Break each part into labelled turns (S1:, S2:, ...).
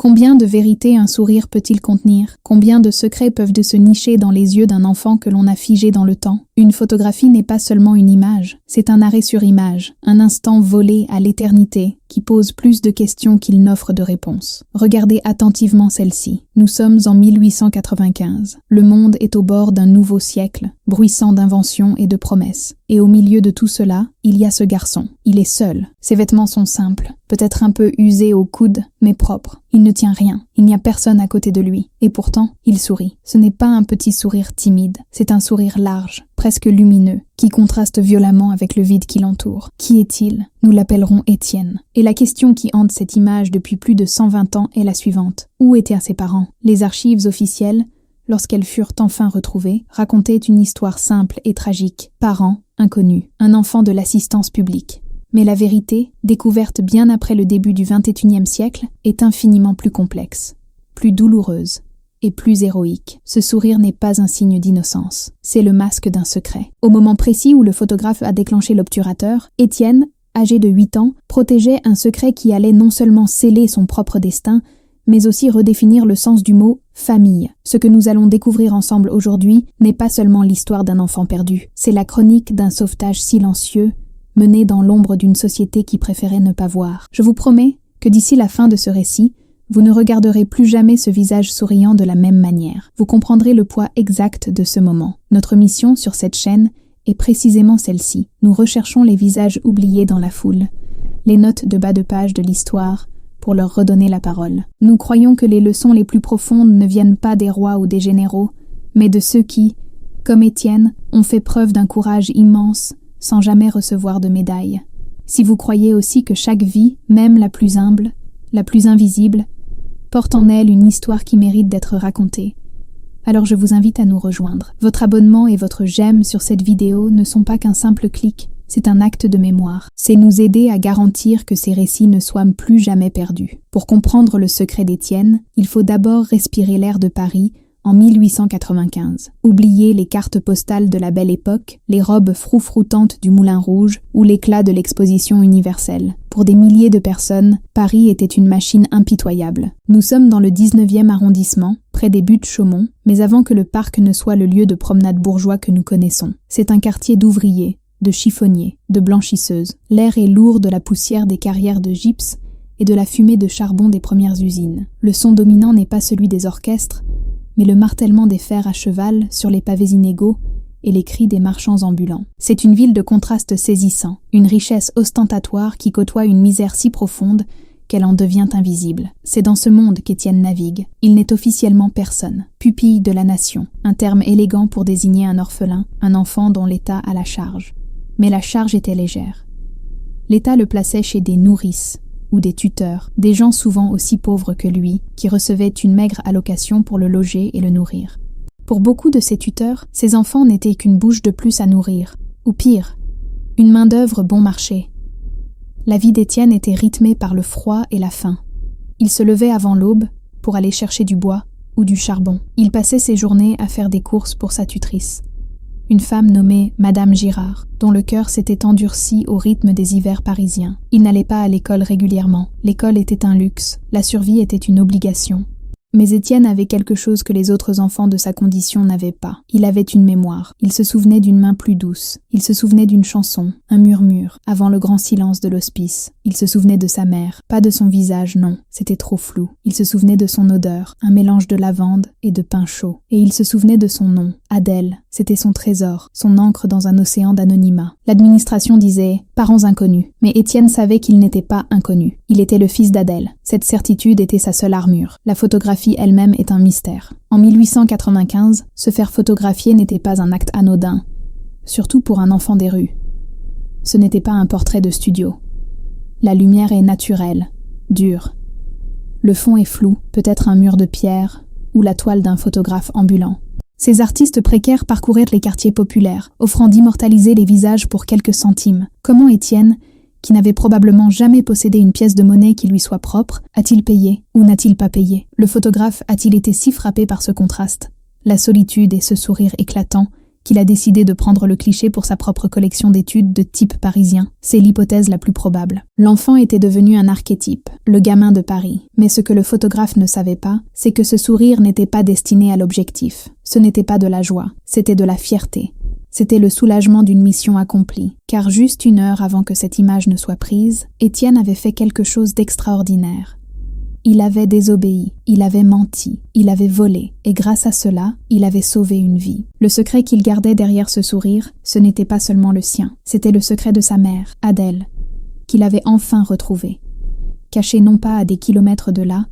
S1: Combien de vérités un sourire peut-il contenir? Combien de secrets peuvent se nicher dans les yeux d'un enfant que l'on a figé dans le temps? Une photographie n'est pas seulement une image, c'est un arrêt sur image, un instant volé à l'éternité qui pose plus de questions qu'il n'offre de réponses. Regardez attentivement celle-ci. Nous sommes en 1895. Le monde est au bord d'un nouveau siècle, bruissant d'inventions et de promesses. Et au milieu de tout cela, il y a ce garçon. Il est seul. Ses vêtements sont simples, peut-être un peu usés au coude, mais propres. Il ne tient rien. Il n'y a personne à côté de lui. Et pourtant, il sourit. Ce n'est pas un petit sourire timide, c'est un sourire large, presque lumineux, qui contraste violemment avec le vide qui l'entoure. Qui est-il? Nous l'appellerons Étienne. Et la question qui hante cette image depuis plus de 120 ans est la suivante. Où étaient ses parents? Les archives officielles, lorsqu'elles furent enfin retrouvées, racontaient une histoire simple et tragique. Parents inconnus, un enfant de l'assistance publique. Mais la vérité, découverte bien après le début du XXIe siècle, est infiniment plus complexe, plus douloureuse et plus héroïque. Ce sourire n'est pas un signe d'innocence, c'est le masque d'un secret. Au moment précis où le photographe a déclenché l'obturateur, Étienne, âgé de 8 ans, protégeait un secret qui allait non seulement sceller son propre destin, mais aussi redéfinir le sens du mot « famille ». Ce que nous allons découvrir ensemble aujourd'hui n'est pas seulement l'histoire d'un enfant perdu, c'est la chronique d'un sauvetage silencieux, mené dans l'ombre d'une société qui préférait ne pas voir. Je vous promets que d'ici la fin de ce récit, vous ne regarderez plus jamais ce visage souriant de la même manière. Vous comprendrez le poids exact de ce moment. Notre mission sur cette chaîne est précisément celle-ci. Nous recherchons les visages oubliés dans la foule, les notes de bas de page de l'histoire, pour leur redonner la parole. Nous croyons que les leçons les plus profondes ne viennent pas des rois ou des généraux, mais de ceux qui, comme Étienne, ont fait preuve d'un courage immense, sans jamais recevoir de médaille. Si vous croyez aussi que chaque vie, même la plus humble, la plus invisible, porte en elle une histoire qui mérite d'être racontée, alors je vous invite à nous rejoindre. Votre abonnement et votre j'aime sur cette vidéo ne sont pas qu'un simple clic, c'est un acte de mémoire. C'est nous aider à garantir que ces récits ne soient plus jamais perdus. Pour comprendre le secret d'Étienne, il faut d'abord respirer l'air de Paris en 1895. Oubliez les cartes postales de la belle époque, les robes froufroutantes du Moulin Rouge ou l'éclat de l'exposition universelle. Pour des milliers de personnes, Paris était une machine impitoyable. Nous sommes dans le 19e arrondissement, près des Buttes-Chaumont, mais avant que le parc ne soit le lieu de promenade bourgeois que nous connaissons. C'est un quartier d'ouvriers, de chiffonniers, de blanchisseuses. L'air est lourd de la poussière des carrières de gypse et de la fumée de charbon des premières usines. Le son dominant n'est pas celui des orchestres, mais le martèlement des fers à cheval sur les pavés inégaux et les cris des marchands ambulants. C'est une ville de contrastes saisissants, une richesse ostentatoire qui côtoie une misère si profonde qu'elle en devient invisible. C'est dans ce monde qu'Étienne navigue. Il n'est officiellement personne. Pupille de la nation, un terme élégant pour désigner un orphelin, un enfant dont l'État a la charge. Mais la charge était légère. L'État le plaçait chez des nourrices ou des tuteurs, des gens souvent aussi pauvres que lui, qui recevaient une maigre allocation pour le loger et le nourrir. Pour beaucoup de ces tuteurs, ces enfants n'étaient qu'une bouche de plus à nourrir, ou pire, une main-d'œuvre bon marché. La vie d'Étienne était rythmée par le froid et la faim. Il se levait avant l'aube pour aller chercher du bois ou du charbon. Il passait ses journées à faire des courses pour sa tutrice, une femme nommée Madame Girard, dont le cœur s'était endurci au rythme des hivers parisiens. Il n'allait pas à l'école régulièrement. L'école était un luxe, la survie était une obligation. Mais Étienne avait quelque chose que les autres enfants de sa condition n'avaient pas. Il avait une mémoire. Il se souvenait d'une main plus douce. Il se souvenait d'une chanson, un murmure, avant le grand silence de l'hospice. Il se souvenait de sa mère. Pas de son visage, non. C'était trop flou. Il se souvenait de son odeur, un mélange de lavande et de pain chaud. Et il se souvenait de son nom, Adèle. C'était son trésor, son encre dans un océan d'anonymat. L'administration disait « parents inconnus ». Mais Étienne savait qu'il n'était pas inconnu. Il était le fils d'Adèle. Cette certitude était sa seule armure. La photographie elle-même est un mystère. En 1895, se faire photographier n'était pas un acte anodin, surtout pour un enfant des rues. Ce n'était pas un portrait de studio. La lumière est naturelle, dure. Le fond est flou, peut-être un mur de pierre ou la toile d'un photographe ambulant. Ces artistes précaires parcoururent les quartiers populaires, offrant d'immortaliser les visages pour quelques centimes. Comment Étienne, qui n'avait probablement jamais possédé une pièce de monnaie qui lui soit propre, a-t-il payé ou n'a-t-il pas payé? Le photographe a-t-il été si frappé par ce contraste, la solitude et ce sourire éclatant qu'il a décidé de prendre le cliché pour sa propre collection d'études de type parisien. C'est l'hypothèse la plus probable. L'enfant était devenu un archétype, le gamin de Paris. Mais ce que le photographe ne savait pas, c'est que ce sourire n'était pas destiné à l'objectif. Ce n'était pas de la joie, c'était de la fierté. C'était le soulagement d'une mission accomplie, car juste 1 heure avant que cette image ne soit prise, Étienne avait fait quelque chose d'extraordinaire. Il avait désobéi, il avait menti, il avait volé, et grâce à cela, il avait sauvé une vie. Le secret qu'il gardait derrière ce sourire, ce n'était pas seulement le sien, c'était le secret de sa mère, Adèle, qu'il avait enfin retrouvé, caché non pas à des kilomètres de là,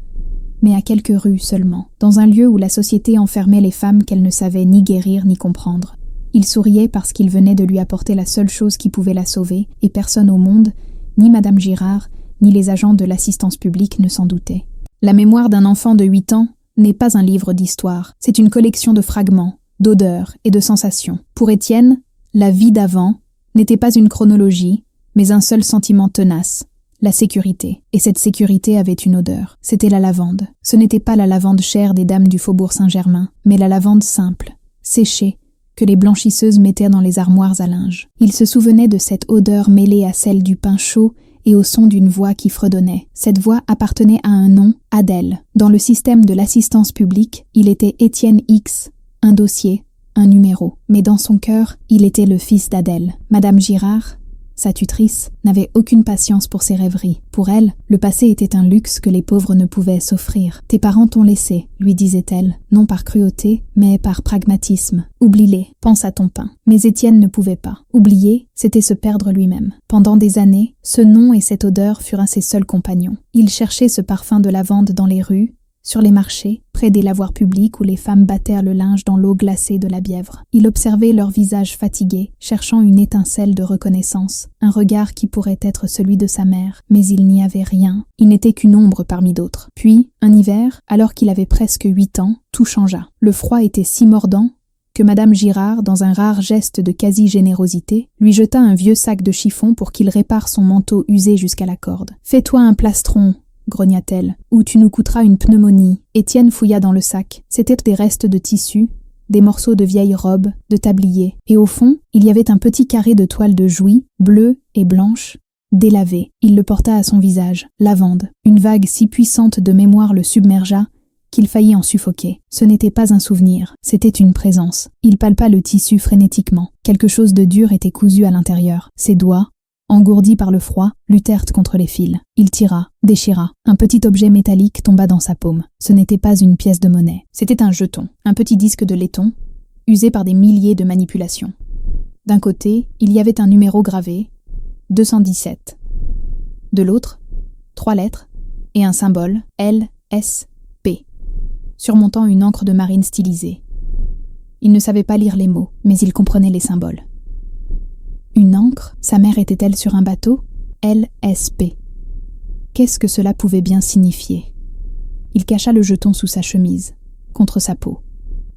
S1: mais à quelques rues seulement, dans un lieu où la société enfermait les femmes qu'elle ne savait ni guérir ni comprendre. Il souriait parce qu'il venait de lui apporter la seule chose qui pouvait la sauver, et personne au monde, ni Madame Girard, ni les agents de l'assistance publique ne s'en doutaient. La mémoire d'un enfant de 8 ans n'est pas un livre d'histoire, c'est une collection de fragments, d'odeurs et de sensations. Pour Étienne, la vie d'avant n'était pas une chronologie, mais un seul sentiment tenace, la sécurité. Et cette sécurité avait une odeur, c'était la lavande. Ce n'était pas la lavande chère des dames du faubourg Saint-Germain, mais la lavande simple, séchée, que les blanchisseuses mettaient dans les armoires à linge. Il se souvenait de cette odeur mêlée à celle du pain chaud et au son d'une voix qui fredonnait. Cette voix appartenait à un nom, Adèle. Dans le système de l'assistance publique, il était Étienne X, un dossier, un numéro. Mais dans son cœur, il était le fils d'Adèle. Madame Girard, sa tutrice, n'avait aucune patience pour ses rêveries. Pour elle, le passé était un luxe que les pauvres ne pouvaient s'offrir. « Tes parents t'ont laissé », lui disait-elle, non par cruauté, mais par pragmatisme. « Oublie-les, pense à ton pain. » Mais Étienne ne pouvait pas. Oublier, c'était se perdre lui-même. Pendant des années, ce nom et cette odeur furent ses seuls compagnons. Il cherchait ce parfum de lavande dans les rues, sur les marchés, près des lavoirs publics où les femmes battèrent le linge dans l'eau glacée de la Bièvre. Il observait leurs visages fatigués, cherchant une étincelle de reconnaissance, un regard qui pourrait être celui de sa mère, mais il n'y avait rien. Il n'était qu'une ombre parmi d'autres. Puis, un hiver, alors qu'il avait presque 8 ans, tout changea. Le froid était si mordant que Madame Girard, dans un rare geste de quasi-générosité, lui jeta un vieux sac de chiffon pour qu'il répare son manteau usé jusqu'à la corde. « Fais-toi un plastron !» grogna-t-elle, « ou tu nous coûteras une pneumonie. » Étienne fouilla dans le sac. C'étaient des restes de tissu, des morceaux de vieilles robes, de tabliers, et au fond, il y avait un petit carré de toile de Jouy, bleue et blanche, délavée. Il le porta à son visage, lavande. Une vague si puissante de mémoire le submergea qu'il faillit en suffoquer. Ce n'était pas un souvenir, c'était une présence. Il palpa le tissu frénétiquement. Quelque chose de dur était cousu à l'intérieur. Ses doigts, engourdis par le froid, luttèrent contre les fils. Il tira, déchira. Un petit objet métallique tomba dans sa paume. Ce n'était pas une pièce de monnaie. C'était un jeton, un petit disque de laiton, usé par des milliers de manipulations. D'un côté, il y avait un numéro gravé, 217. De l'autre, 3 lettres et un symbole, LSP, surmontant une encre de marine stylisée. Il ne savait pas lire les mots, mais il comprenait les symboles. Une encre? Sa mère était-elle sur un bateau? LSP. Qu'est-ce que cela pouvait bien signifier? Il cacha le jeton sous sa chemise, contre sa peau.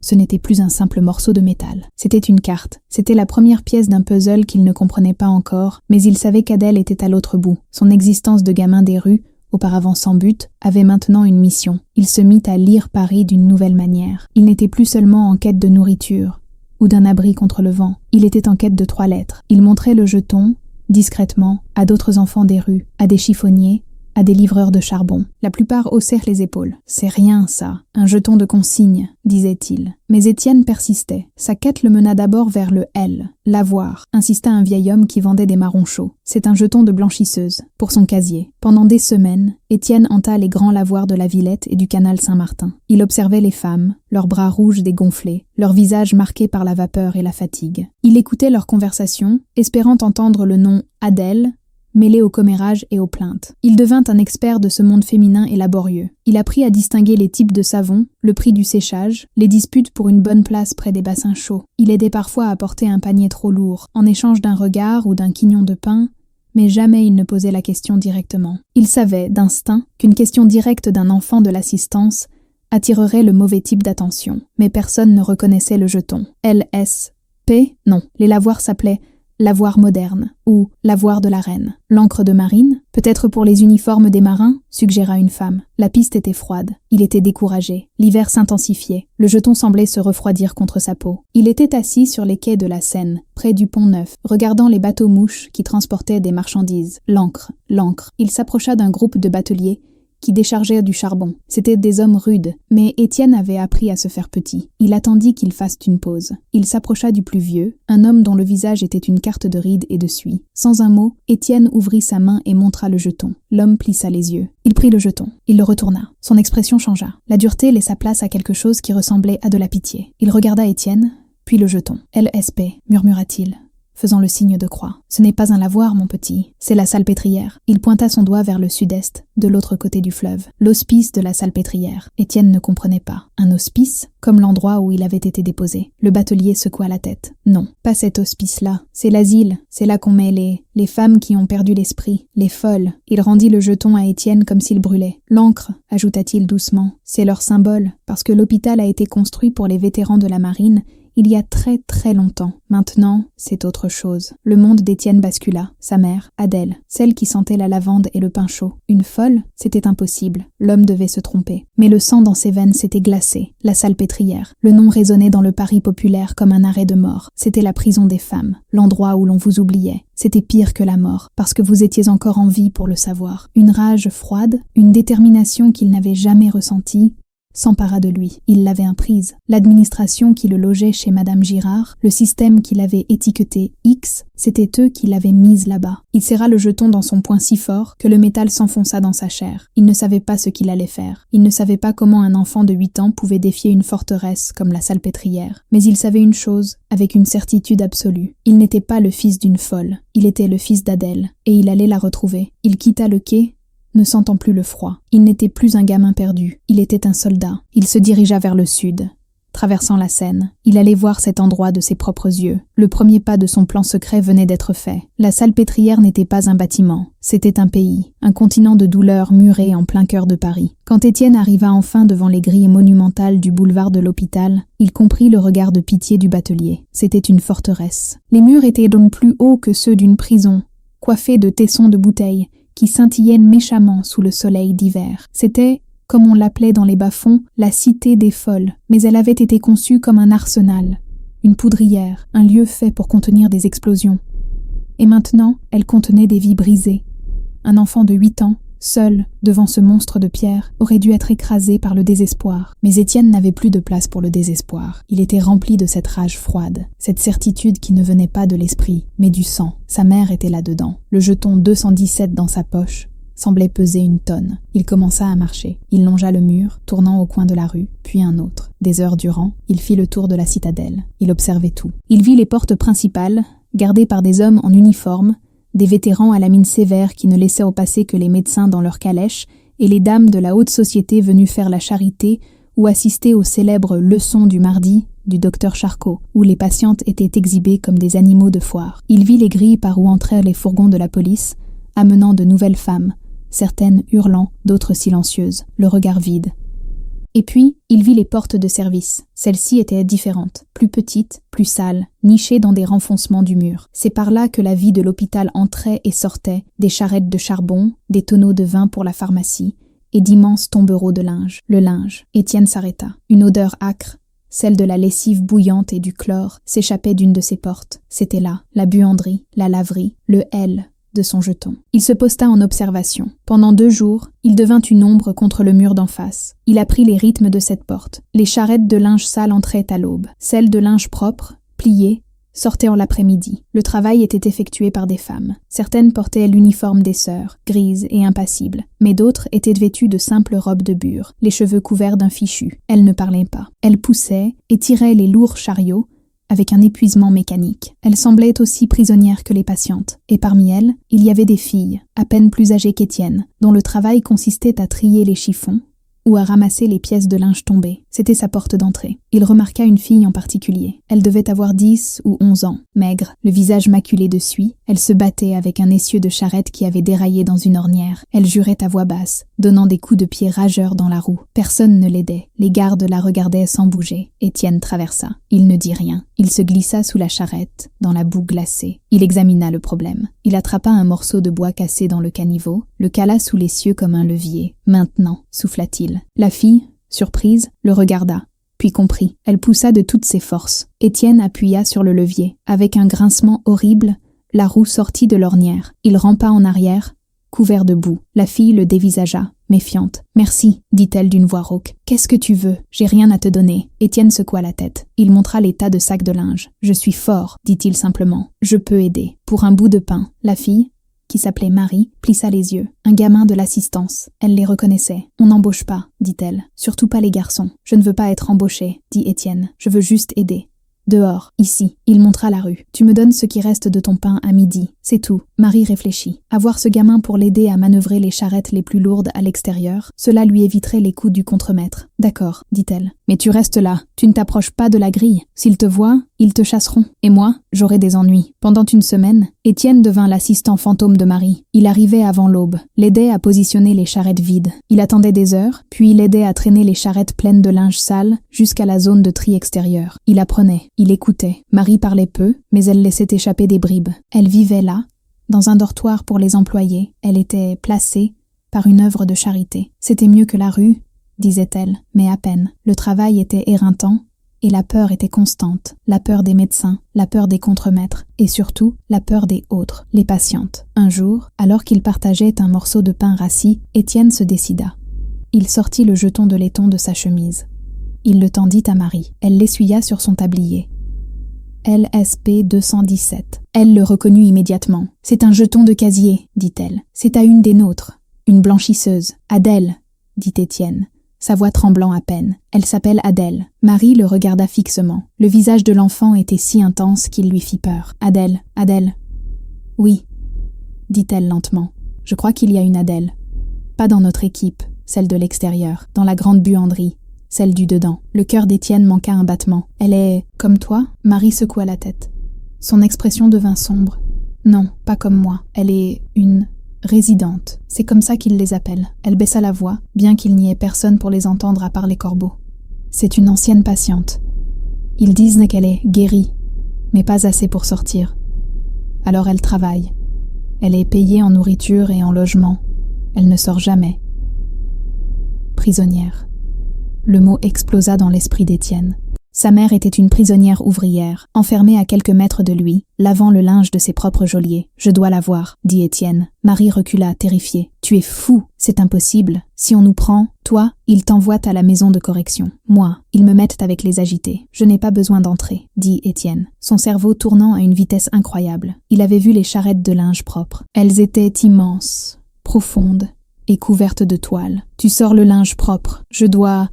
S1: Ce n'était plus un simple morceau de métal. C'était une carte. C'était la première pièce d'un puzzle qu'il ne comprenait pas encore, mais il savait qu'Adèle était à l'autre bout. Son existence de gamin des rues, auparavant sans but, avait maintenant une mission. Il se mit à lire Paris d'une nouvelle manière. Il n'était plus seulement en quête de nourriture, ou d'un abri contre le vent. Il était en quête de 3 lettres. Il montrait le jeton, discrètement, à d'autres enfants des rues, à des chiffonniers, à des livreurs de charbon. La plupart haussèrent les épaules. « C'est rien, ça. Un jeton de consigne, » disait-il. Mais Étienne persistait. Sa quête le mena d'abord vers le L. « L'avoir », insista un vieil homme qui vendait des marrons chauds. « C'est un jeton de blanchisseuse, pour son casier. » Pendant des semaines, Étienne hanta les grands lavoirs de la Villette et du canal Saint-Martin. Il observait les femmes, leurs bras rouges dégonflés, leurs visages marqués par la vapeur et la fatigue. Il écoutait leurs conversations, espérant entendre le nom Adèle, mêlé aux commérages et aux plaintes. Il devint un expert de ce monde féminin et laborieux. Il apprit à distinguer les types de savon, le prix du séchage, les disputes pour une bonne place près des bassins chauds. Il aidait parfois à porter un panier trop lourd, en échange d'un regard ou d'un quignon de pain, mais jamais il ne posait la question directement. Il savait, d'instinct, qu'une question directe d'un enfant de l'assistance attirerait le mauvais type d'attention. Mais personne ne reconnaissait le jeton. LSP? Non, les lavoirs s'appelaient l'avoir moderne ou l'avoir de la reine. L'encre de marine, peut-être pour les uniformes des marins, suggéra une femme. La piste était froide. Il était découragé. L'hiver s'intensifiait. Le jeton semblait se refroidir contre sa peau. Il était assis sur les quais de la Seine, près du pont Neuf, regardant les bateaux-mouches qui transportaient des marchandises. L'ancre, l'ancre. Il s'approcha d'un groupe de bateliers qui déchargeaient du charbon. C'étaient des hommes rudes, mais Étienne avait appris à se faire petit. Il attendit qu'ils fassent une pause. Il s'approcha du plus vieux, un homme dont le visage était une carte de rides et de suie. Sans un mot, Étienne ouvrit sa main et montra le jeton. L'homme plissa les yeux. Il prit le jeton. Il le retourna. Son expression changea. La dureté laissa place à quelque chose qui ressemblait à de la pitié. Il regarda Étienne, puis le jeton. « LSP » murmura-t-il, faisant le signe de croix. « Ce n'est pas un lavoir, mon petit, c'est la salpêtrière. » Il pointa son doigt vers le sud-est, de l'autre côté du fleuve. L'hospice de la salpêtrière. Étienne ne comprenait pas. Un hospice, comme l'endroit où il avait été déposé. Le batelier secoua la tête. Non, pas cet hospice-là. C'est l'asile. C'est là qu'on met les femmes qui ont perdu l'esprit, les folles. Il rendit le jeton à Étienne comme s'il brûlait. L'encre, ajouta-t-il doucement, c'est leur symbole, parce que l'hôpital a été construit pour les vétérans de la marine il y a très très longtemps. Maintenant, c'est autre chose. Le monde d'Étienne bascula. Sa mère, Adèle, celle qui sentait la lavande et le pain chaud. Une folle, c'était impossible. L'homme devait se tromper. Mais le sang dans ses veines s'était glacé. La salpêtrière. Le nom résonnait dans le Paris populaire comme un arrêt de mort. C'était la prison des femmes, l'endroit où l'on vous oubliait. C'était pire que la mort, parce que vous étiez encore en vie pour le savoir. Une rage froide, une détermination qu'il n'avait jamais ressentie, s'empara de lui. Il l'avait imprise. L'administration qui le logeait chez Madame Girard, le système qui l'avait étiqueté X, c'était eux qui l'avaient mise là-bas. Il serra le jeton dans son poing si fort que le métal s'enfonça dans sa chair. Il ne savait pas ce qu'il allait faire. Il ne savait pas comment un enfant de 8 ans pouvait défier une forteresse comme la salpêtrière. Mais il savait une chose, avec une certitude absolue. Il n'était pas le fils d'une folle. Il était le fils d'Adèle. Et il allait la retrouver. Il quitta le quai, ne sentant plus le froid. Il n'était plus un gamin perdu, il était un soldat. Il se dirigea vers le sud. Traversant la Seine, il allait voir cet endroit de ses propres yeux. Le premier pas de son plan secret venait d'être fait. La salpêtrière n'était pas un bâtiment, c'était un pays, un continent de douleur muré en plein cœur de Paris. Quand Étienne arriva enfin devant les grilles monumentales du boulevard de l'Hôpital, il comprit le regard de pitié du batelier. C'était une forteresse. Les murs étaient donc plus hauts que ceux d'une prison, coiffés de tessons de bouteilles, qui scintillaient méchamment sous le soleil d'hiver. C'était, comme on l'appelait dans les bas-fonds, la cité des folles, mais elle avait été conçue comme un arsenal, une poudrière, un lieu fait pour contenir des explosions. Et maintenant, elle contenait des vies brisées. Un enfant de 8 ans, seul, devant ce monstre de pierre, aurait dû être écrasé par le désespoir. Mais Étienne n'avait plus de place pour le désespoir. Il était rempli de cette rage froide, cette certitude qui ne venait pas de l'esprit, mais du sang. Sa mère était là-dedans. Le jeton 217 dans sa poche semblait peser une tonne. Il commença à marcher. Il longea le mur, tournant au coin de la rue, puis un autre. Des heures durant, il fit le tour de la citadelle. Il observait tout. Il vit les portes principales, gardées par des hommes en uniforme, des vétérans à la mine sévère qui ne laissaient au passé que les médecins dans leurs calèches et les dames de la haute société venues faire la charité ou assister aux célèbres leçons du mardi du docteur Charcot, où les patientes étaient exhibées comme des animaux de foire. Il vit les grilles par où entrèrent les fourgons de la police, amenant de nouvelles femmes, certaines hurlant, d'autres silencieuses, le regard vide. Et puis, il vit les portes de service. Celles-ci étaient différentes, plus petites, plus sales, nichées dans des renfoncements du mur. C'est par là que la vie de l'hôpital entrait et sortait, des charrettes de charbon, des tonneaux de vin pour la pharmacie, et d'immenses tombereaux de linge. Le linge. Étienne s'arrêta. Une odeur âcre, celle de la lessive bouillante et du chlore, s'échappait d'une de ses portes. C'était là, la buanderie, la laverie, le L de son jeton. Il se posta en observation. Pendant 2 jours, il devint une ombre contre le mur d'en face. Il apprit les rythmes de cette porte. Les charrettes de linge sale entraient à l'aube. Celles de linge propre, pliées, sortaient en l'après-midi. Le travail était effectué par des femmes. Certaines portaient l'uniforme des sœurs, grises et impassibles, mais d'autres étaient vêtues de simples robes de bure, les cheveux couverts d'un fichu. Elles ne parlaient pas. Elles poussaient et tiraient les lourds chariots, avec un épuisement mécanique. Elles semblaient aussi prisonnières que les patientes, et parmi elles, il y avait des filles, à peine plus âgées qu'Étienne, dont le travail consistait à trier les chiffons, ou à ramasser les pièces de linge tombées. C'était sa porte d'entrée. Il remarqua une fille en particulier. Elle devait avoir 10 ou 11 ans. Maigre, le visage maculé de suie, elle se battait avec un essieu de charrette qui avait déraillé dans une ornière. Elle jurait à voix basse, donnant des coups de pied rageurs dans la roue. Personne ne l'aidait. Les gardes la regardaient sans bouger. Étienne traversa. Il ne dit rien. Il se glissa sous la charrette, dans la boue glacée. Il examina le problème. Il attrapa un morceau de bois cassé dans le caniveau, le cala sous l'essieu comme un levier. « Maintenant », souffla-t-il. La fille, surprise, le regarda, puis comprit. Elle poussa de toutes ses forces. Étienne appuya sur le levier. Avec un grincement horrible, la roue sortit de l'ornière. Il rampa en arrière, couvert de boue. La fille le dévisagea, méfiante. « Merci », dit-elle d'une voix rauque. « Qu'est-ce que tu veux ? J'ai rien à te donner. » Étienne secoua la tête. Il montra les tas de sacs de linge. « Je suis fort », dit-il simplement. « Je peux aider. Pour un bout de pain. » La fille, qui s'appelait Marie, plissa les yeux. Un gamin de l'assistance. Elle les reconnaissait. « On n'embauche pas », dit-elle. « Surtout pas les garçons. Je ne veux pas être embauché, dit Étienne. Je veux juste aider. Dehors, ici. » Il montra la rue. « Tu me donnes ce qui reste de ton pain à midi. C'est tout. » Marie réfléchit. Avoir ce gamin pour l'aider à manœuvrer les charrettes les plus lourdes à l'extérieur, cela lui éviterait les coups du contremaître. « D'accord, » dit-elle. « Mais tu restes là. Tu ne t'approches pas de la grille. S'ils te voient, ils te chasseront. Et moi, j'aurai des ennuis. » Pendant une semaine, Étienne devint l'assistant fantôme de Marie. Il arrivait avant l'aube, l'aidait à positionner les charrettes vides. Il attendait des heures, puis il aidait à traîner les charrettes pleines de linge sale jusqu'à la zone de tri extérieur. Il apprenait, il écoutait. Marie parlait peu, mais elle laissait échapper des bribes. Elle vivait là, dans un dortoir pour les employés. Elle était placée par une œuvre de charité. C'était mieux que la rue, disait-elle, mais à peine. Le travail était éreintant et la peur était constante. La peur des médecins, la peur des contremaîtres et surtout la peur des autres, les patientes. Un jour, alors qu'il partageait un morceau de pain rassis, Étienne se décida. Il sortit le jeton de laiton de sa chemise. Il le tendit à Marie. Elle l'essuya sur son tablier. LSP 217. Elle le reconnut immédiatement. « C'est un jeton de casier, dit-elle. C'est à une des nôtres, une blanchisseuse. Adèle, dit Étienne, sa voix tremblant à peine. Elle s'appelle Adèle. » Marie le regarda fixement. Le visage de l'enfant était si intense qu'il lui fit peur. « Adèle, Adèle. »« Oui, dit-elle lentement. Je crois qu'il y a une Adèle. Pas dans notre équipe, celle de l'extérieur, dans la grande buanderie. Celle du dedans. » Le cœur d'Étienne manqua un battement. « Elle est comme toi ?» Marie secoua la tête. Son expression devint sombre. « Non, pas comme moi. Elle est une résidente. C'est comme ça qu'ils les appellent. » Elle baissa la voix, bien qu'il n'y ait personne pour les entendre à part les corbeaux. « C'est une ancienne patiente. Ils disent qu'elle est guérie, mais pas assez pour sortir. Alors elle travaille. Elle est payée en nourriture et en logement. Elle ne sort jamais. Prisonnière. » Le mot explosa dans l'esprit d'Étienne. Sa mère était une prisonnière ouvrière, enfermée à quelques mètres de lui, lavant le linge de ses propres geôliers. « Je dois la voir, » dit Étienne. Marie recula, terrifiée. « Tu es fou, c'est impossible. Si on nous prend, toi, ils t'envoient à la maison de correction. Moi, ils me mettent avec les agités. Je n'ai pas besoin d'entrer, » dit Étienne, son cerveau tournant à une vitesse incroyable. Il avait vu les charrettes de linge propres. Elles étaient immenses, profondes, et couverte de toile. « Tu sors le linge propre. Je dois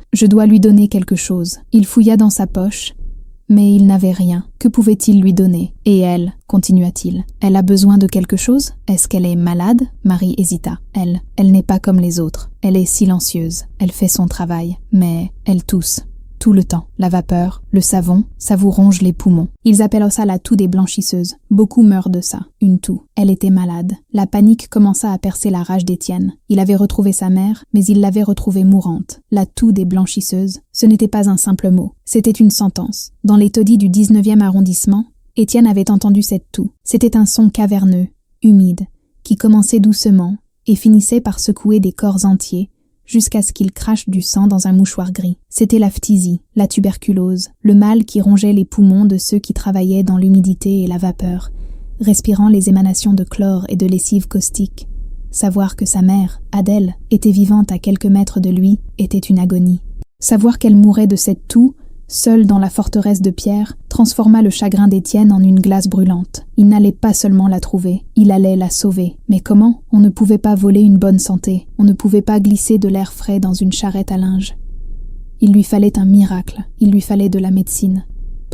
S1: lui donner quelque chose. » Il fouilla dans sa poche, mais il n'avait rien. Que pouvait-il lui donner ? « Et elle, continua-t-il, elle a besoin de quelque chose ? Est-ce qu'elle est malade ?» Marie hésita. Elle n'est pas comme les autres. Elle est silencieuse. Elle fait son travail, mais elle tousse. Tout le temps. La vapeur, le savon, ça vous ronge les poumons. Ils appellent ça la toux des blanchisseuses. Beaucoup meurent de ça. Une toux. Elle était malade. La panique commença à percer la rage d'Étienne. Il avait retrouvé sa mère, mais il l'avait retrouvée mourante. La toux des blanchisseuses, ce n'était pas un simple mot. C'était une sentence. Dans les taudis du 19e arrondissement, Étienne avait entendu cette toux. C'était un son caverneux, humide, qui commençait doucement et finissait par secouer des corps entiers, jusqu'à ce qu'il crache du sang dans un mouchoir gris. C'était la phtisie, la tuberculose, le mal qui rongeait les poumons de ceux qui travaillaient dans l'humidité et la vapeur, respirant les émanations de chlore et de lessive caustique. Savoir que sa mère, Adèle, était vivante à quelques mètres de lui était une agonie. Savoir qu'elle mourait de cette toux, seule dans la forteresse de pierre, transforma le chagrin d'Étienne en une glace brûlante. Il n'allait pas seulement la trouver, il allait la sauver. Mais comment ? On ne pouvait pas voler une bonne santé, on ne pouvait pas glisser de l'air frais dans une charrette à linge. Il lui fallait un miracle, il lui fallait de la médecine.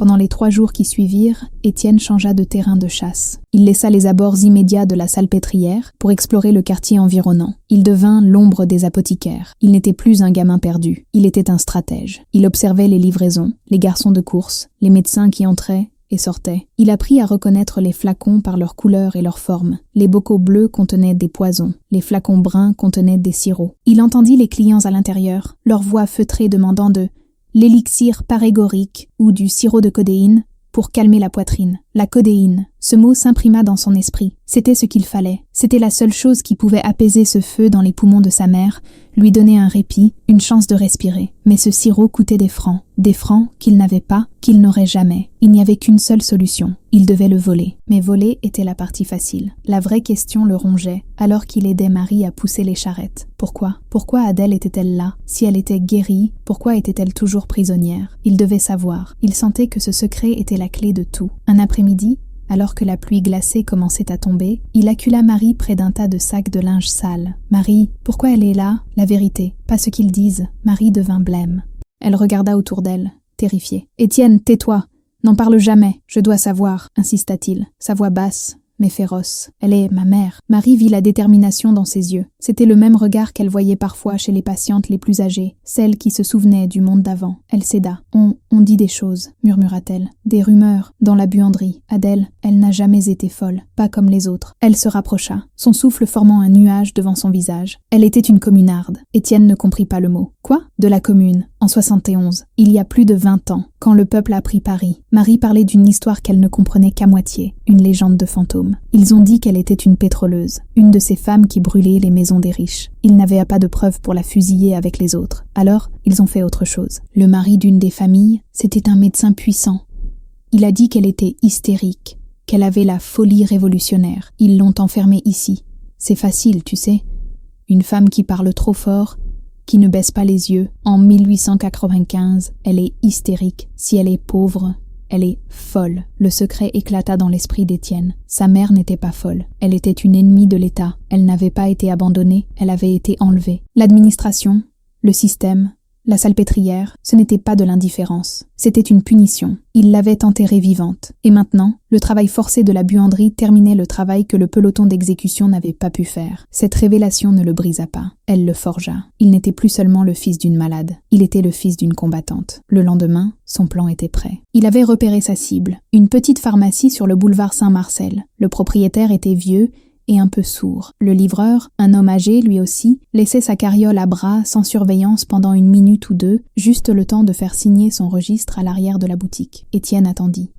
S1: Pendant les 3 jours qui suivirent, Étienne changea de terrain de chasse. Il laissa les abords immédiats de la Salpêtrière pour explorer le quartier environnant. Il devint l'ombre des apothicaires. Il n'était plus un gamin perdu, il était un stratège. Il observait les livraisons, les garçons de course, les médecins qui entraient et sortaient. Il apprit à reconnaître les flacons par leur couleur et leur forme. Les bocaux bleus contenaient des poisons, les flacons bruns contenaient des sirops. Il entendit les clients à l'intérieur, leurs voix feutrées demandant de l'élixir parégorique ou du sirop de codéine pour calmer la poitrine. La codéine, ce mot s'imprima dans son esprit. C'était ce qu'il fallait. C'était la seule chose qui pouvait apaiser ce feu dans les poumons de sa mère, lui donner un répit, une chance de respirer. Mais ce sirop coûtait des francs qu'il n'avait pas, qu'il n'aurait jamais. Il n'y avait qu'une seule solution. Il devait le voler. Mais voler était la partie facile. La vraie question le rongeait, alors qu'il aidait Marie à pousser les charrettes. Pourquoi? Pourquoi Adèle était-elle là? Si elle était guérie, pourquoi était-elle toujours prisonnière? Il devait savoir. Il sentait que ce secret était la clé de tout. Un après-midi, alors que la pluie glacée commençait à tomber, il accula Marie près d'un tas de sacs de linge sale. « Marie, pourquoi elle est là? La vérité, pas ce qu'ils disent. » Marie devint blême. Elle regarda autour d'elle, terrifiée. « Étienne, tais-toi. N'en parle jamais. Je dois savoir, » insista-t-il, sa voix basse, mais féroce. « Elle est ma mère. » Marie vit la détermination dans ses yeux. C'était le même regard qu'elle voyait parfois chez les patientes les plus âgées, celles qui se souvenaient du monde d'avant. Elle céda. On dit des choses, murmura-t-elle. Des rumeurs, dans la buanderie. Adèle, elle n'a jamais été folle, pas comme les autres. Elle se rapprocha, son souffle formant un nuage devant son visage. Elle était une communarde. Étienne ne comprit pas le mot. Quoi? De la Commune, en 71, il y a plus de 20 ans, quand le peuple a pris Paris. Marie parlait d'une histoire qu'elle ne comprenait qu'à moitié, une légende de fantôme. Ils ont dit qu'elle était une pétroleuse, une de ces femmes qui brûlaient les maisons des riches. Ils n'avaient pas de preuves pour la fusiller avec les autres. Alors, ils ont fait autre chose. Le mari d'une des familles, c'était un médecin puissant. Il a dit qu'elle était hystérique, qu'elle avait la folie révolutionnaire. Ils l'ont enfermée ici. C'est facile, tu sais. Une femme qui parle trop fort, qui ne baisse pas les yeux. En 1895, elle est hystérique. Si elle est pauvre, elle est folle. Le secret éclata dans l'esprit d'Étienne. Sa mère n'était pas folle. Elle était une ennemie de l'État. Elle n'avait pas été abandonnée, elle avait été enlevée. L'administration, le système, la salpêtrière, ce n'était pas de l'indifférence. C'était une punition. Il l'avait enterrée vivante. Et maintenant, le travail forcé de la buanderie terminait le travail que le peloton d'exécution n'avait pas pu faire. Cette révélation ne le brisa pas. Elle le forgea. Il n'était plus seulement le fils d'une malade. Il était le fils d'une combattante. Le lendemain, son plan était prêt. Il avait repéré sa cible. Une petite pharmacie sur le boulevard Saint-Marcel. Le propriétaire était vieux et un peu sourd. Le livreur, un homme âgé lui aussi, laissait sa carriole à bras sans surveillance pendant 1 minute ou 2, juste le temps de faire signer son registre à l'arrière de la boutique. Étienne attendit.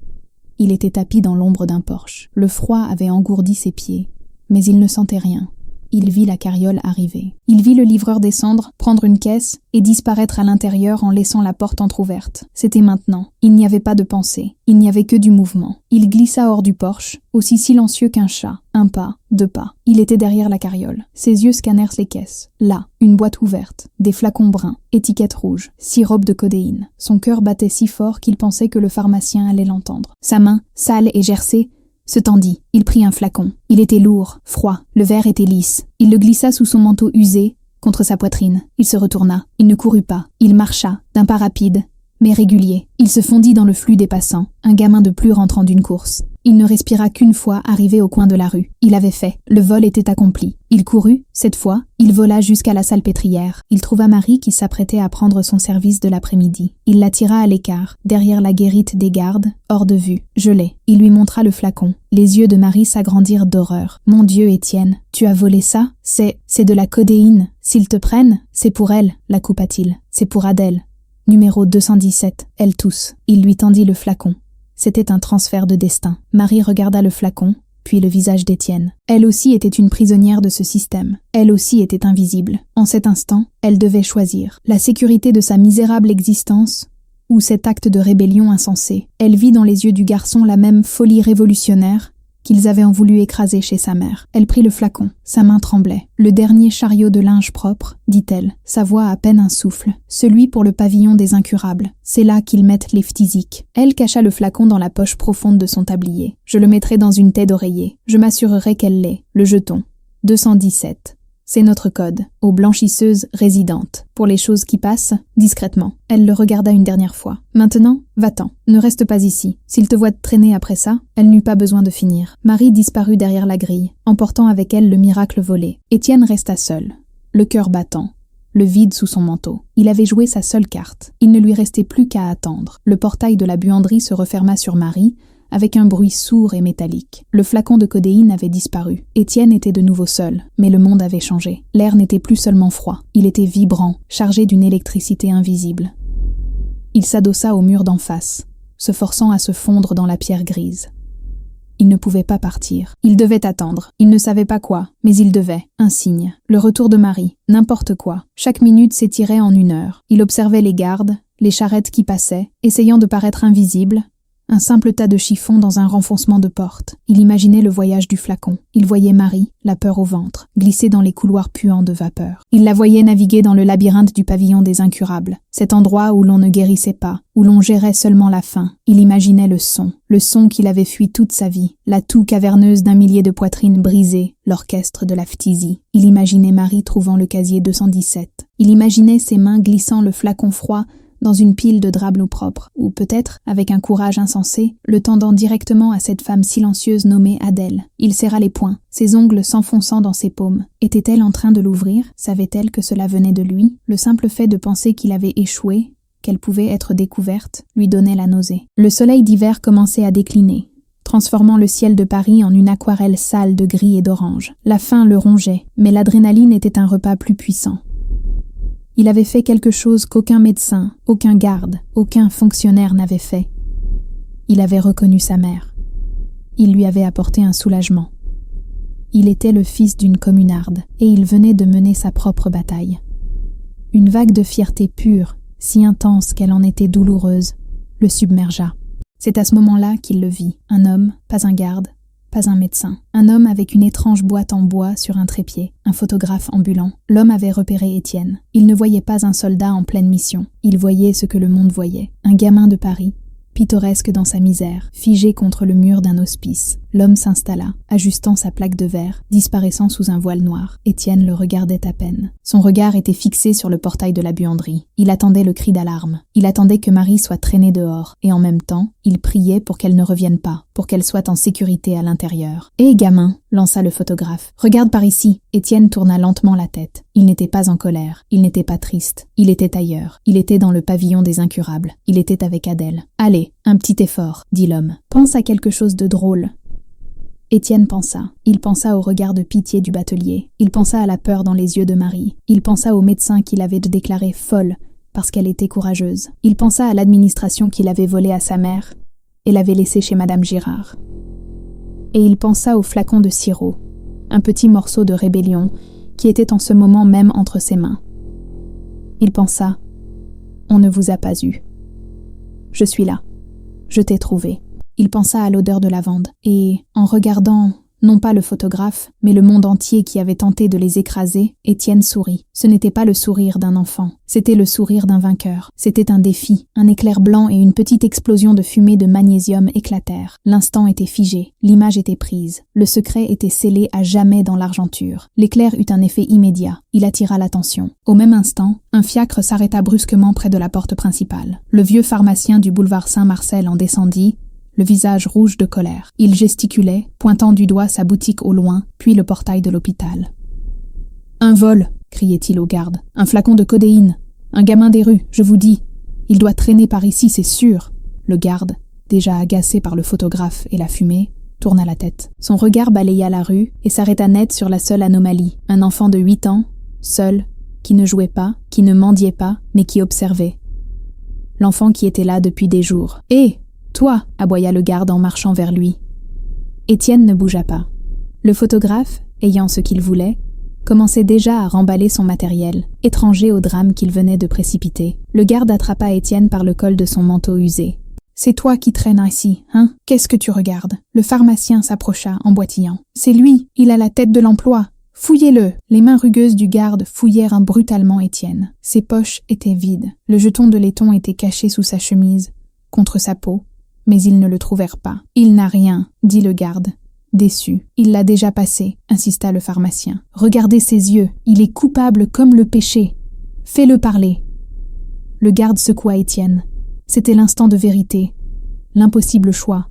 S1: Il était tapi dans l'ombre d'un porche. Le froid avait engourdi ses pieds, mais il ne sentait rien. Il vit la carriole arriver. Il vit le livreur descendre, prendre une caisse et disparaître à l'intérieur en laissant la porte entr'ouverte. C'était maintenant. Il n'y avait pas de pensée. Il n'y avait que du mouvement. Il glissa hors du porche, aussi silencieux qu'un chat. 1 pas, 2 pas. Il était derrière la carriole. Ses yeux scannèrent les caisses. Là, une boîte ouverte, des flacons bruns, étiquette rouge, sirop de codéine. Son cœur battait si fort qu'il pensait que le pharmacien allait l'entendre. Sa main, sale et gercée, se tendit. Il prit un flacon. Il était lourd, froid. Le verre était lisse. Il le glissa sous son manteau usé, contre sa poitrine. Il se retourna. Il ne courut pas. Il marcha, d'un pas rapide, mais régulier. Il se fondit dans le flux des passants, un gamin de plus rentrant d'une course. Il ne respira qu'une fois arrivé au coin de la rue. Il avait fait. Le vol était accompli. Il courut, cette fois, il vola jusqu'à la salpêtrière. Il trouva Marie qui s'apprêtait à prendre son service de l'après-midi. Il la tira à l'écart, derrière la guérite des gardes, hors de vue. Je l'ai. Il lui montra le flacon. Les yeux de Marie s'agrandirent d'horreur. « Mon Dieu, Étienne, tu as volé ça? C'est de la codéine. S'ils te prennent, c'est pour elle, la coupa-t-il. C'est pour Adèle. Numéro 217. Elle tousse. » Il lui tendit le flacon. C'était un transfert de destin. Marie regarda le flacon, puis le visage d'Étienne. Elle aussi était une prisonnière de ce système. Elle aussi était invisible. En cet instant, elle devait choisir la sécurité de sa misérable existence ou cet acte de rébellion insensé. Elle vit dans les yeux du garçon la même folie révolutionnaire qu'ils avaient en voulu écraser chez sa mère. Elle prit le flacon. Sa main tremblait. « Le dernier chariot de linge propre, » dit-elle, sa voix à peine un souffle. « Celui pour le pavillon des incurables. C'est là qu'ils mettent les phthisiques. » Elle cacha le flacon dans la poche profonde de son tablier. « Je le mettrai dans une tête d'oreiller. Je m'assurerai qu'elle l'ait. Le jeton. 217. C'est notre code, aux blanchisseuses résidentes. Pour les choses qui passent, discrètement. Elle le regarda une dernière fois. Maintenant, va-t'en. Ne reste pas ici. S'il te voit traîner après ça, elle n'eut pas besoin de finir. Marie disparut derrière la grille, emportant avec elle le miracle volé. Étienne resta seul, le cœur battant, le vide sous son manteau. Il avait joué sa seule carte. Il ne lui restait plus qu'à attendre. Le portail de la buanderie se referma sur Marie, avec un bruit sourd et métallique. Le flacon de codéine avait disparu. Étienne était de nouveau seul, mais le monde avait changé. L'air n'était plus seulement froid, il était vibrant, chargé d'une électricité invisible. Il s'adossa au mur d'en face, se forçant à se fondre dans la pierre grise. Il ne pouvait pas partir. Il devait attendre. Il ne savait pas quoi, mais il devait. Un signe. Le retour de Marie. N'importe quoi. Chaque minute s'étirait en 1 heure. Il observait les gardes, les charrettes qui passaient, essayant de paraître invisibles. Un simple tas de chiffons dans un renfoncement de porte. Il imaginait le voyage du flacon. Il voyait Marie, la peur au ventre, glisser dans les couloirs puants de vapeur. Il la voyait naviguer dans le labyrinthe du pavillon des incurables, cet endroit où l'on ne guérissait pas, où l'on gérait seulement la faim. Il imaginait le son qu'il avait fui toute sa vie, la toux caverneuse d'un millier de poitrines brisées, l'orchestre de la phtisie. Il imaginait Marie trouvant le casier 217. Il imaginait ses mains glissant le flacon froid dans une pile de draps bleu propre, ou peut-être, avec un courage insensé, le tendant directement à cette femme silencieuse nommée Adèle. Il serra les poings, ses ongles s'enfonçant dans ses paumes. Était-elle en train de l'ouvrir? Savait-elle que cela venait de lui? Le simple fait de penser qu'il avait échoué, qu'elle pouvait être découverte, lui donnait la nausée. Le soleil d'hiver commençait à décliner, transformant le ciel de Paris en une aquarelle sale de gris et d'orange. La faim le rongeait, mais l'adrénaline était un repas plus puissant. Il avait fait quelque chose qu'aucun médecin, aucun garde, aucun fonctionnaire n'avait fait. Il avait reconnu sa mère. Il lui avait apporté un soulagement. Il était le fils d'une communarde, et il venait de mener sa propre bataille. Une vague de fierté pure, si intense qu'elle en était douloureuse, le submergea. C'est à ce moment-là qu'il le vit. Un homme, pas un garde, pas un médecin. Un homme avec une étrange boîte en bois sur un trépied, un photographe ambulant. L'homme avait repéré Étienne. Il ne voyait pas un soldat en pleine mission. Il voyait ce que le monde voyait. Un gamin de Paris, pittoresque dans sa misère, figé contre le mur d'un hospice. L'homme s'installa, ajustant sa plaque de verre, disparaissant sous un voile noir. Étienne le regardait à peine. Son regard était fixé sur le portail de la buanderie. Il attendait le cri d'alarme. Il attendait que Marie soit traînée dehors. Et en même temps, il priait pour qu'elle ne revienne pas, pour qu'elle soit en sécurité à l'intérieur. « Hé, gamin !» lança le photographe. « Regarde par ici !» Étienne tourna lentement la tête. Il n'était pas en colère. Il n'était pas triste. Il était ailleurs. Il était dans le pavillon des incurables. Il était avec Adèle. « Allez, un petit effort !» dit l'homme. « Pense à quelque chose de drôle. » Étienne pensa. Il pensa au regard de pitié du batelier. Il pensa à la peur dans les yeux de Marie. Il pensa au médecin qu'il avait déclaré folle parce qu'elle était courageuse. Il pensa à l'administration qu'il avait volée à sa mère et l'avait laissée chez Madame Girard. Et il pensa au flacon de sirop, un petit morceau de rébellion qui était en ce moment même entre ses mains. Il pensa « On ne vous a pas eu. Je suis là. Je t'ai trouvé. » Il pensa à l'odeur de lavande, et, en regardant, non pas le photographe, mais le monde entier qui avait tenté de les écraser, Étienne sourit. Ce n'était pas le sourire d'un enfant, c'était le sourire d'un vainqueur. C'était un défi. Un éclair blanc et une petite explosion de fumée de magnésium éclatèrent. L'instant était figé, l'image était prise. Le secret était scellé à jamais dans l'argenture. L'éclair eut un effet immédiat. Il attira l'attention. Au même instant, un fiacre s'arrêta brusquement près de la porte principale. Le vieux pharmacien du boulevard Saint-Marcel en descendit, le visage rouge de colère. Il gesticulait, pointant du doigt sa boutique au loin, puis le portail de l'hôpital. « Un vol !» criait-il au garde. « Un flacon de codéine. Un gamin des rues, je vous dis. Il doit traîner par ici, c'est sûr. » Le garde, déjà agacé par le photographe et la fumée, tourna la tête. Son regard balaya la rue et s'arrêta net sur la seule anomalie. Un enfant de 8 ans, seul, qui ne jouait pas, qui ne mendiait pas, mais qui observait. L'enfant qui était là depuis des jours. « Hé ! Toi !» aboya le garde en marchant vers lui. Étienne ne bougea pas. Le photographe, ayant ce qu'il voulait, commençait déjà à remballer son matériel, étranger au drame qu'il venait de précipiter. Le garde attrapa Étienne par le col de son manteau usé. « C'est toi qui traînes ici, hein? Qu'est-ce que tu regardes ?» Le pharmacien s'approcha en boitillant. « C'est lui, il a la tête de l'emploi. Fouillez-le !» Les mains rugueuses du garde fouillèrent brutalement Étienne. Ses poches étaient vides. Le jeton de laiton était caché sous sa chemise, contre sa peau. Mais ils ne le trouvèrent pas. « Il n'a rien, » dit le garde. « déçu. « Il l'a déjà passé, insista le pharmacien. « Regardez ses yeux, il est coupable comme le péché. Fais-le parler. » Le garde secoua Étienne. C'était l'instant de vérité, l'impossible choix.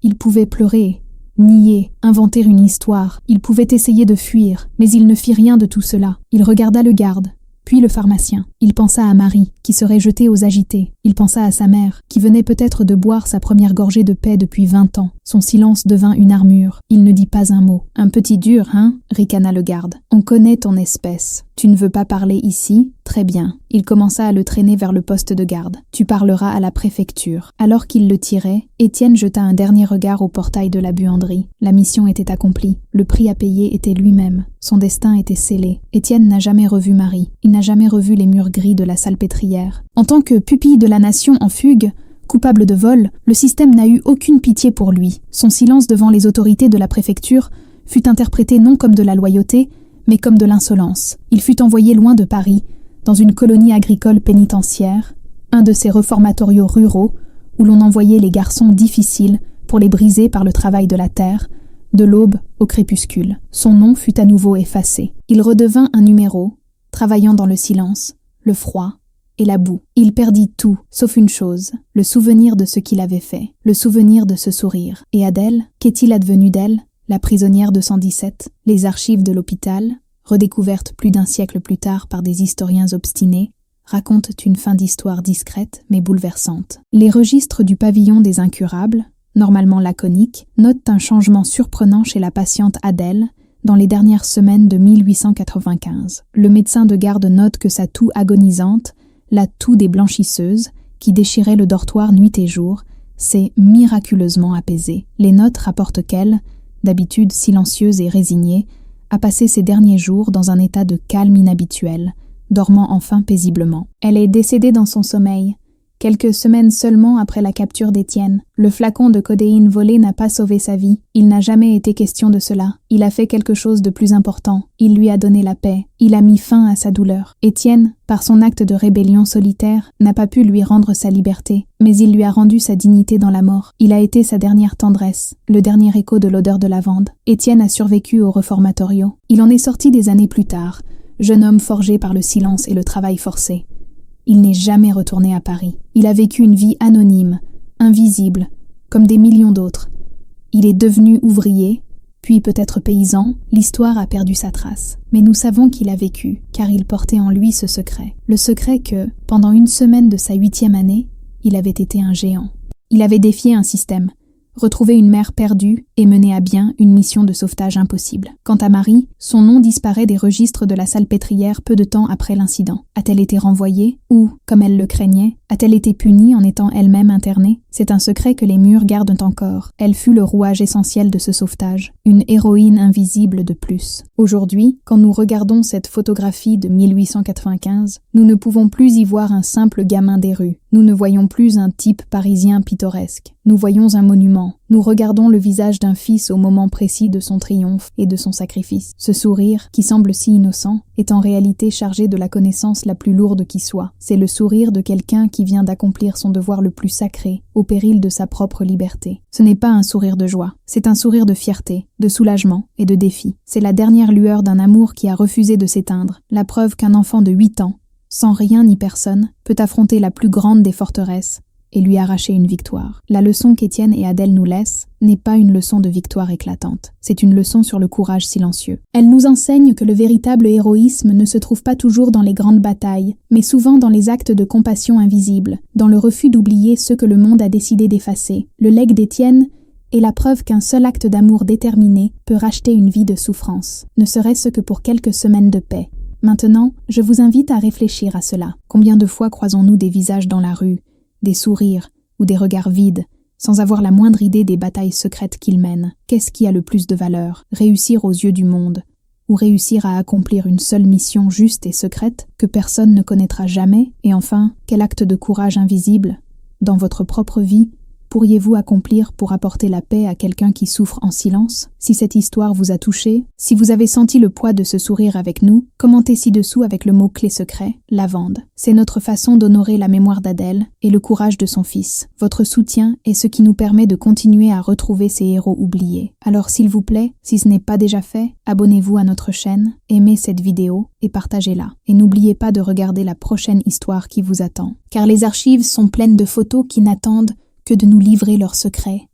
S1: Il pouvait pleurer, nier, inventer une histoire. Il pouvait essayer de fuir, mais il ne fit rien de tout cela. Il regarda le garde, puis le pharmacien. Il pensa à Marie, qui serait jetée aux agités. Il pensa à sa mère, qui venait peut-être de boire sa première gorgée de paix depuis 20 ans. Son silence devint une armure. Il ne dit pas un mot. « Un petit dur, hein ?» ricana le garde. « On connaît ton espèce. Tu ne veux pas parler ici ? Très bien. » Il commença à le traîner vers le poste de garde. « Tu parleras à la préfecture. » Alors qu'il le tirait, Étienne jeta un dernier regard au portail de la buanderie. La mission était accomplie. Le prix à payer était lui-même. Son destin était scellé. Étienne n'a jamais revu Marie. Il n'a jamais revu les murs gris de la salpêtrière. En tant que pupille de la nation en fugue, coupable de vol, le système n'a eu aucune pitié pour lui. Son silence devant les autorités de la préfecture fut interprété non comme de la loyauté, mais comme de l'insolence. Il fut envoyé loin de Paris, dans une colonie agricole pénitentiaire, un de ces reformatoriaux ruraux où l'on envoyait les garçons difficiles pour les briser par le travail de la terre, de l'aube au crépuscule. Son nom fut à nouveau effacé. Il redevint un numéro, travaillant dans le silence, le froid et la boue. Il perdit tout, sauf une chose, le souvenir de ce qu'il avait fait, le souvenir de ce sourire. Et Adèle, qu'est-il advenu d'elle, la prisonnière de 117? Les archives de l'hôpital, redécouvertes plus d'un siècle plus tard par des historiens obstinés, racontent une fin d'histoire discrète mais bouleversante. Les registres du pavillon des incurables, normalement laconiques, notent un changement surprenant chez la patiente Adèle dans les dernières semaines de 1895. Le médecin de garde note que sa toux agonisante, la toux des blanchisseuses, qui déchirait le dortoir nuit et jour, s'est miraculeusement apaisée. Les notes rapportent qu'elle, d'habitude silencieuse et résignée, a passé ses derniers jours dans un état de calme inhabituel, dormant enfin paisiblement. Elle est décédée dans son sommeil, quelques semaines seulement après la capture d'Étienne. Le flacon de codéine volé n'a pas sauvé sa vie. Il n'a jamais été question de cela. Il a fait quelque chose de plus important. Il lui a donné la paix. Il a mis fin à sa douleur. Étienne, par son acte de rébellion solitaire, n'a pas pu lui rendre sa liberté, mais il lui a rendu sa dignité dans la mort. Il a été sa dernière tendresse, le dernier écho de l'odeur de lavande. Étienne a survécu au reformatorio. Il en est sorti des années plus tard, jeune homme forgé par le silence et le travail forcé. Il n'est jamais retourné à Paris. Il a vécu une vie anonyme, invisible, comme des millions d'autres. Il est devenu ouvrier, puis peut-être paysan. L'histoire a perdu sa trace. Mais nous savons qu'il a vécu, car il portait en lui ce secret. Le secret que, pendant une semaine de sa 8e année, il avait été un géant. Il avait défié un système, retrouvé une mère perdue et mené à bien une mission de sauvetage impossible. Quant à Marie, son nom disparaît des registres de la salpêtrière peu de temps après l'incident. A-t-elle été renvoyée ou, comme elle le craignait, a-t-elle été punie en étant elle-même internée? C'est un secret que les murs gardent encore. Elle fut le rouage essentiel de ce sauvetage, une héroïne invisible de plus. Aujourd'hui, quand nous regardons cette photographie de 1895, nous ne pouvons plus y voir un simple gamin des rues. Nous ne voyons plus un type parisien pittoresque. Nous voyons un monument. Nous regardons le visage d'un fils au moment précis de son triomphe et de son sacrifice. Ce sourire, qui semble si innocent, est en réalité chargé de la connaissance la plus lourde qui soit. C'est le sourire de quelqu'un qui vient d'accomplir son devoir le plus sacré, au péril de sa propre liberté. Ce n'est pas un sourire de joie, c'est un sourire de fierté, de soulagement et de défi. C'est la dernière lueur d'un amour qui a refusé de s'éteindre, la preuve qu'un enfant de 8 ans, sans rien ni personne, peut affronter la plus grande des forteresses et lui arracher une victoire. La leçon qu'Étienne et Adèle nous laissent n'est pas une leçon de victoire éclatante, c'est une leçon sur le courage silencieux. Elle nous enseigne que le véritable héroïsme ne se trouve pas toujours dans les grandes batailles, mais souvent dans les actes de compassion invisibles, dans le refus d'oublier ceux que le monde a décidé d'effacer. Le legs d'Étienne est la preuve qu'un seul acte d'amour déterminé peut racheter une vie de souffrance, ne serait-ce que pour quelques semaines de paix. Maintenant, je vous invite à réfléchir à cela. Combien de fois croisons-nous des visages dans la rue, des sourires ou des regards vides, sans avoir la moindre idée des batailles secrètes qu'ils mènent? Qu'est-ce qui a le plus de valeur? Réussir aux yeux du monde, ou réussir à accomplir une seule mission juste et secrète que personne ne connaîtra jamais? Et enfin, quel acte de courage invisible, dans votre propre vie, pourriez-vous accomplir pour apporter la paix à quelqu'un qui souffre en silence? Si cette histoire vous a touché, si vous avez senti le poids de ce sourire avec nous, commentez ci-dessous avec le mot-clé secret, lavande. C'est notre façon d'honorer la mémoire d'Adèle et le courage de son fils. Votre soutien est ce qui nous permet de continuer à retrouver ces héros oubliés. Alors s'il vous plaît, si ce n'est pas déjà fait, abonnez-vous à notre chaîne, aimez cette vidéo et partagez-la. Et n'oubliez pas de regarder la prochaine histoire qui vous attend. Car les archives sont pleines de photos qui n'attendent que de nous livrer leurs secrets.